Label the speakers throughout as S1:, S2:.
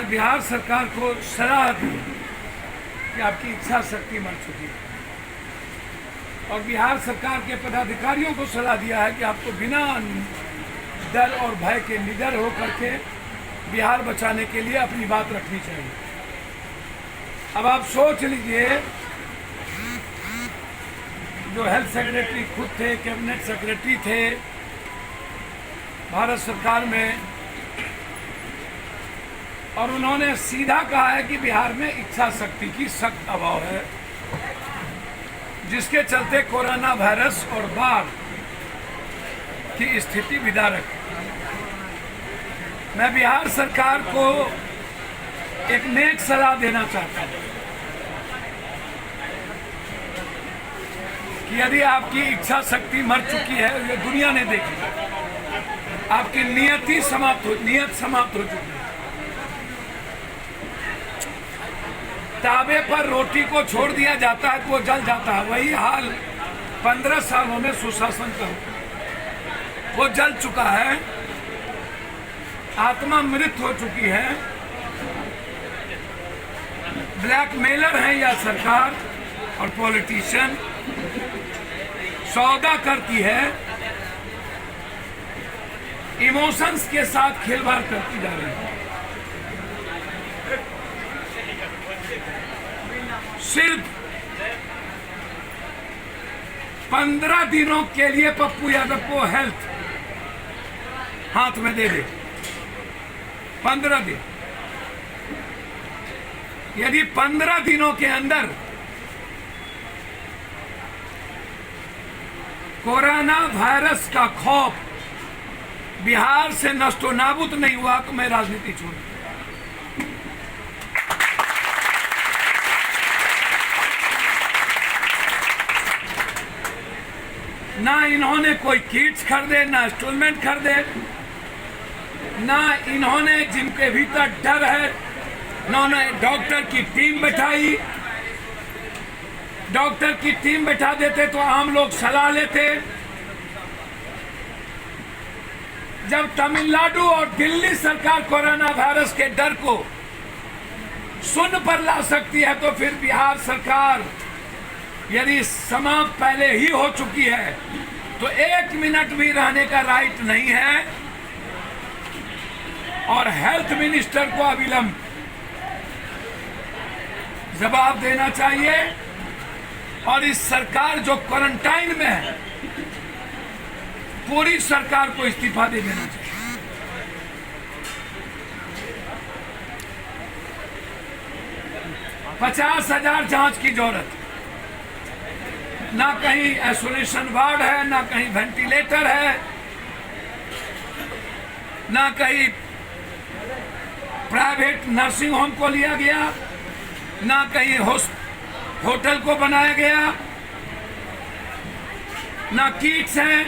S1: बिहार सरकार को सलाह दी कि आपकी इच्छा शक्ति मर चुकी है, और बिहार सरकार के पदाधिकारियों को सलाह दिया है कि आपको बिना डर और भय के निडर होकर के बिहार बचाने के लिए अपनी बात रखनी चाहिए। अब आप सोच लीजिए, जो हेल्थ सेक्रेटरी खुद थे, कैबिनेट सेक्रेटरी थे भारत सरकार में, और उन्होंने सीधा कहा है कि बिहार में इच्छा शक्ति की सख्त अभाव है, जिसके चलते कोरोना वायरस और बाढ़ की स्थिति विदारक है। मैं बिहार सरकार को एक नेक सलाह देना चाहता हूं कि यदि आपकी इच्छा शक्ति मर चुकी है, ये दुनिया ने देखी, आपकी नियत समाप्त हो चुकी है। ताबे पर रोटी को छोड़ दिया जाता है तो वो जल जाता है, वही हाल 15 सालों में सुशासन का वो जल चुका है, आत्मा मृत हो चुकी है। ब्लैकमेलर है यह सरकार और पॉलिटिशियन, सौदा करती है, इमोशंस के साथ खिलवाड़ करती जा रही है। सिर्फ 15 दिनों के लिए पप्पू यादव को हेल्थ हाथ में दे दे, 15 दिन। यदि 15 दिनों के अंदर कोरोना वायरस का खौफ बिहार से नष्टो नाबूद नहीं हुआ तो मैं राजनीति छोड़ दूं। ना इन्होंने कोई किट्स खरीदे, ना इंस्टॉलमेंट खरीदे, ना इन्होंने जिनके भीतर डर है, उन्होंने डॉक्टर की टीम बैठाई। डॉक्टर की टीम बैठा देते तो आम लोग सलाह लेते। जब तमिलनाडु और दिल्ली सरकार कोरोना वायरस के डर को शून्य पर ला सकती है, तो फिर बिहार सरकार यदि समाप्त पहले ही हो चुकी है तो 1 मिनट भी रहने का राइट नहीं है, और हेल्थ मिनिस्टर को अविलंब जवाब देना चाहिए। और इस सरकार जो क्वारंटाइन में है, पूरी सरकार को इस्तीफा दे देना चाहिए। $50,000 जांच की जरूरत, ना कहीं आइसोलेशन वार्ड है, ना कहीं वेंटिलेटर है, ना कहीं प्राइवेट नर्सिंग होम को लिया गया, ना कहीं होटल को बनाया गया, ना किट्स हैं।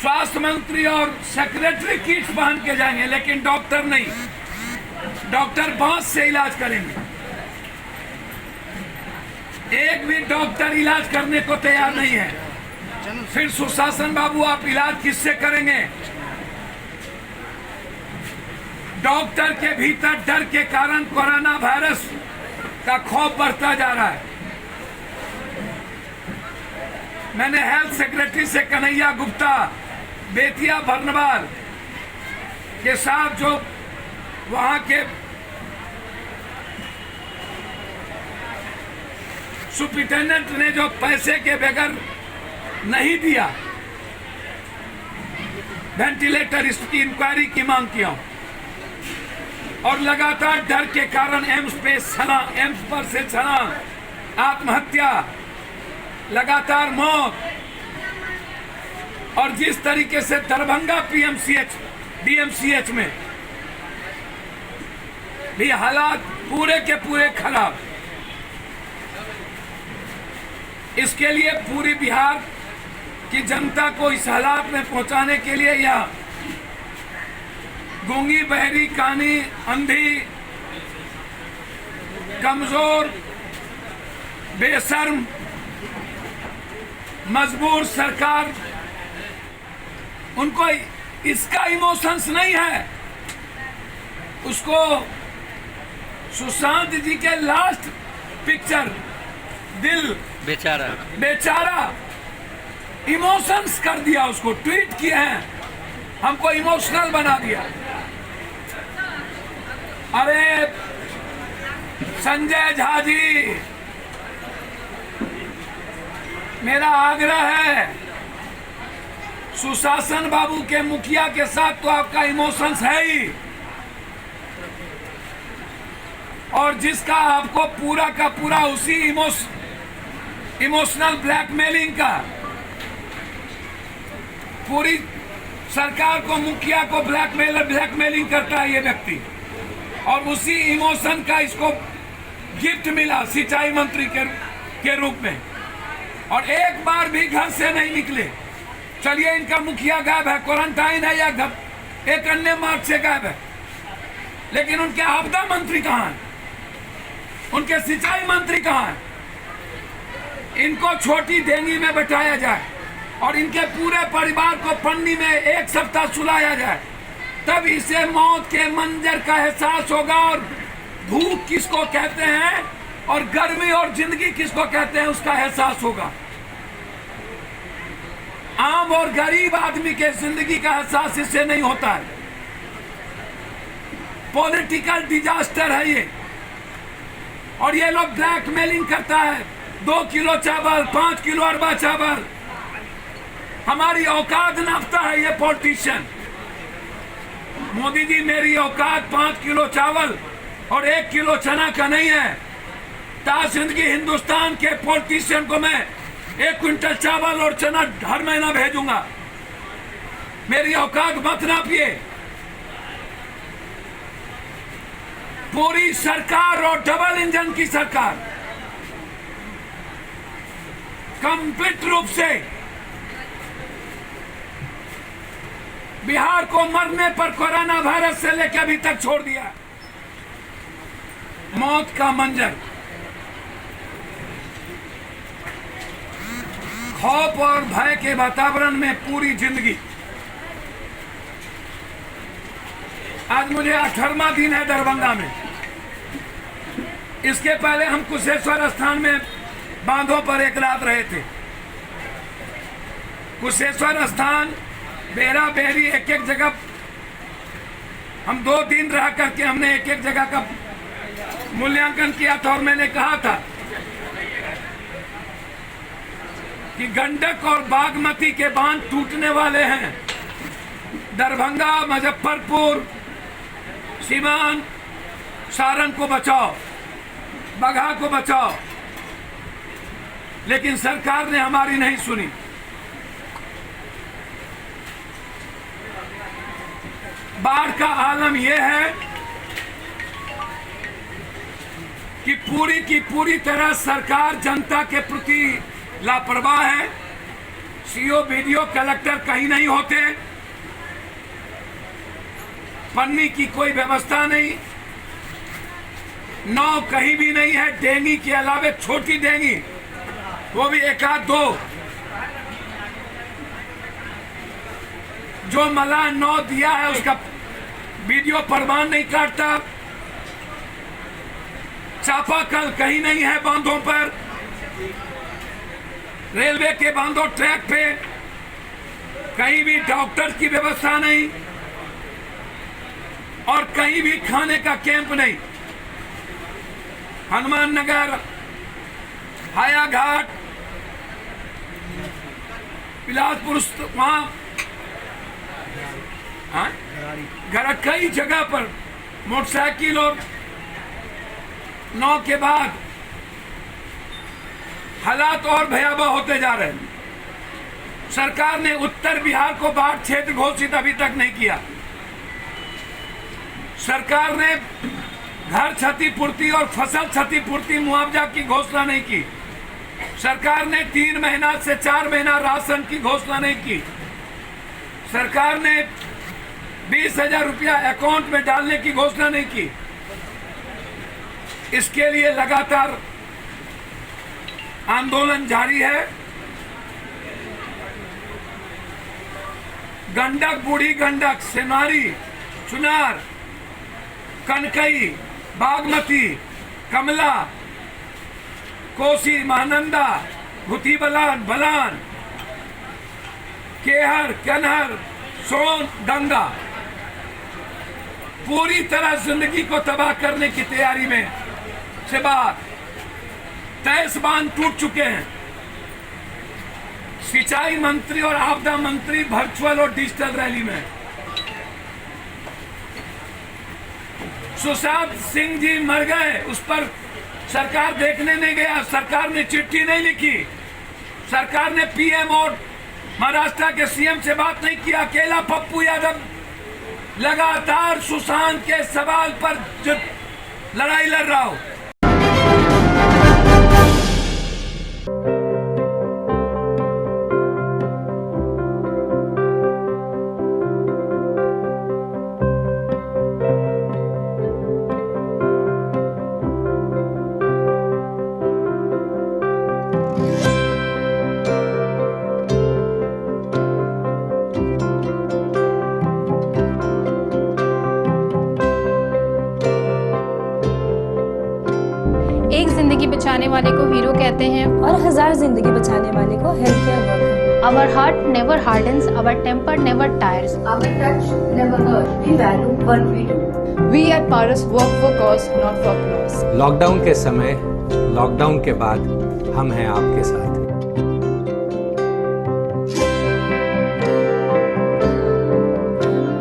S1: स्वास्थ्य मंत्री और सेक्रेटरी किट्स पहन के जाएंगे, लेकिन डॉक्टर नहीं। डॉक्टर बांस से इलाज करेंगे। एक भी डॉक्टर इलाज करने को तैयार नहीं है। फिर सुशासन बाबू, आप इलाज किससे करेंगे? डॉक्टर के भीतर डर के कारण कोरोना वायरस का खौफ बढ़ता जा रहा है। मैंने हेल्थ सेक्रेटरी से कन्हैया गुप्ता, बेतिया बर्नवाल के साथ जो वहां के सुप्रिंटेंडेंट ने जो पैसे के बगैर नहीं दिया वेंटिलेटर, इसकी इंक्वायरी की मांग किया। और लगातार डर के कारण एम्स पर से छलांग, आत्महत्या, लगातार मौत, और जिस तरीके से दरभंगा डीएमसीएच में भी हालात पूरे के पूरे खराब। इसके लिए पूरी बिहार की जनता को इस हालात में पहुंचाने के लिए यह गूंगी, बहरी, कानी, अंधी, कमजोर, बेशर्म, मजबूर सरकार, उनको इसका इमोशंस नहीं है। उसको सुशांत जी के लास्ट पिक्चर दिल
S2: बेचारा
S1: बेचारा इमोशंस कर दिया, उसको ट्वीट किए हैं, हमको इमोशनल बना दिया। अरे संजय झा जी, मेरा आग्रह है, सुशासन बाबू के मुखिया के साथ तो आपका इमोशंस है ही, और जिसका आपको पूरा का पूरा उसी इमोशनल ब्लैकमेलिंग का, पूरी सरकार को, मुखिया को ब्लैकमेलिंग करता है ये व्यक्ति, और उसी इमोशन का इसको गिफ्ट मिला सिंचाई मंत्री के रूप में, और एक बार भी घर से नहीं निकले। चलिए इनका मुखिया गायब है, क्वारंटाइन है, या एक अन्य मार्ग से गायब है, लेकिन उनके आपदा मंत्री कहाँ हैं? उनके सिंचाई मंत्री कहाँ हैं? इनको छोटी डेंगी में बैठाया जाए और इनके पूरे परिवार को पन्नी में एक सप्ताह सुलाया जाए, तब इसे मौत के मंजर का एहसास होगा, और भूख किसको कहते हैं और गर्मी और जिंदगी किसको कहते हैं उसका एहसास होगा। आम और गरीब आदमी के जिंदगी का एहसास इससे नहीं होता है। पॉलिटिकल डिजास्टर है ये, और ये लोग ब्लैकमेलिंग करता है। 2 किलो चावल, 5 किलो अरबा चावल, हमारी औकात नापता है ये पॉलिटिशियन। मोदी जी, मेरी औकात 5 किलो चावल और 1 किलो चना का नहीं है। जिंदगी हिंदुस्तान के पॉलिटिशियन को मैं 1 क्विंटल चावल और चना हर महीना भेजूंगा। मेरी औकात मत नापिए। पूरी सरकार और डबल इंजन की सरकार कंप्लीट रूप से बिहार को मरने पर कोरोना वायरस से लेकर अभी तक छोड़ दिया। मौत का मंजर, खौफ और भय के वातावरण में पूरी जिंदगी। आज मुझे 18वां दिन है दरभंगा में। इसके पहले हम कुशेश्वर स्थान में बांधों पर एक रात रहे थे। कुशेश्वर स्थान, बेरा बेरी, एक एक जगह हम 2 दिन रह करके हमने एक एक जगह का मूल्यांकन किया था, और मैंने कहा था कि गंडक और बागमती के बांध टूटने वाले हैं। दरभंगा, मुजफ्फरपुर, सीवान, सारण को बचाओ, बगहा को बचाओ, लेकिन सरकार ने हमारी नहीं सुनी। बाढ़ का आलम यह है कि पूरी की पूरी तरह सरकार जनता के प्रति लापरवाह है। सीओ, बीडीओ, कलेक्टर कहीं नहीं होते, पन्नी की कोई व्यवस्था नहीं, नाव कहीं भी नहीं है। डेंगी के अलावे छोटी डेंगी, वो भी 1-2, जो मलाह नाव दिया है उसका वीडियो प्रमाण नहीं काटता। चापाकल कहीं नहीं है बांधों पर, रेलवे के बांधों ट्रैक पे कहीं भी डॉक्टर की व्यवस्था नहीं, और कहीं भी खाने का कैंप नहीं। हनुमान नगर, हायाघाट, बिलासपुर, वहां कई जगह पर मोटरसाइकिल और नाव के बाद हालात और भयावह होते जा रहे हैं। सरकार ने उत्तर बिहार को बाढ़ क्षेत्र घोषित अभी तक नहीं किया। सरकार ने घर क्षतिपूर्ति और फसल क्षतिपूर्ति मुआवजा की घोषणा नहीं की। सरकार ने 3 महीना से 4 महीना राशन की घोषणा नहीं की। सरकार ने 20,000 रुपया अकाउंट में डालने की घोषणा नहीं की। इसके लिए लगातार आंदोलन जारी है। गंडक, बूढ़ी गंडक, सेनारी, चुनार, कनकई, बागमती, कमला, कोसी, महानंदा, भूती बलान, बलान, केहर, कनहर, सोन, गंगा पूरी तरह जिंदगी को तबाह करने की तैयारी में से बाहर 23 बांध टूट चुके हैं। सिंचाई मंत्री और आपदा मंत्री वर्चुअल और डिजिटल रैली में। सुशांत सिंह जी मर गए, उस पर सरकार देखने नहीं गया, सरकार ने चिट्ठी नहीं लिखी, सरकार ने पीएम और महाराष्ट्र के सीएम से बात नहीं किया। अकेला पप्पू यादव लगातार सुशांत के सवाल पर लड़ाई लड़ रहा हो।
S2: एक जिंदगी बचाने वाले को हीरो कहते हैं
S3: और 1000 जिंदगी बचाने वाले को health care worker.
S2: Our heart never hardens, our temper never tires.
S4: Our touch never hurts. We value what we do.
S5: We at Paras work for cause, not for applause.
S6: Lockdown के समय, lockdown के बाद हम हैं आपके साथ।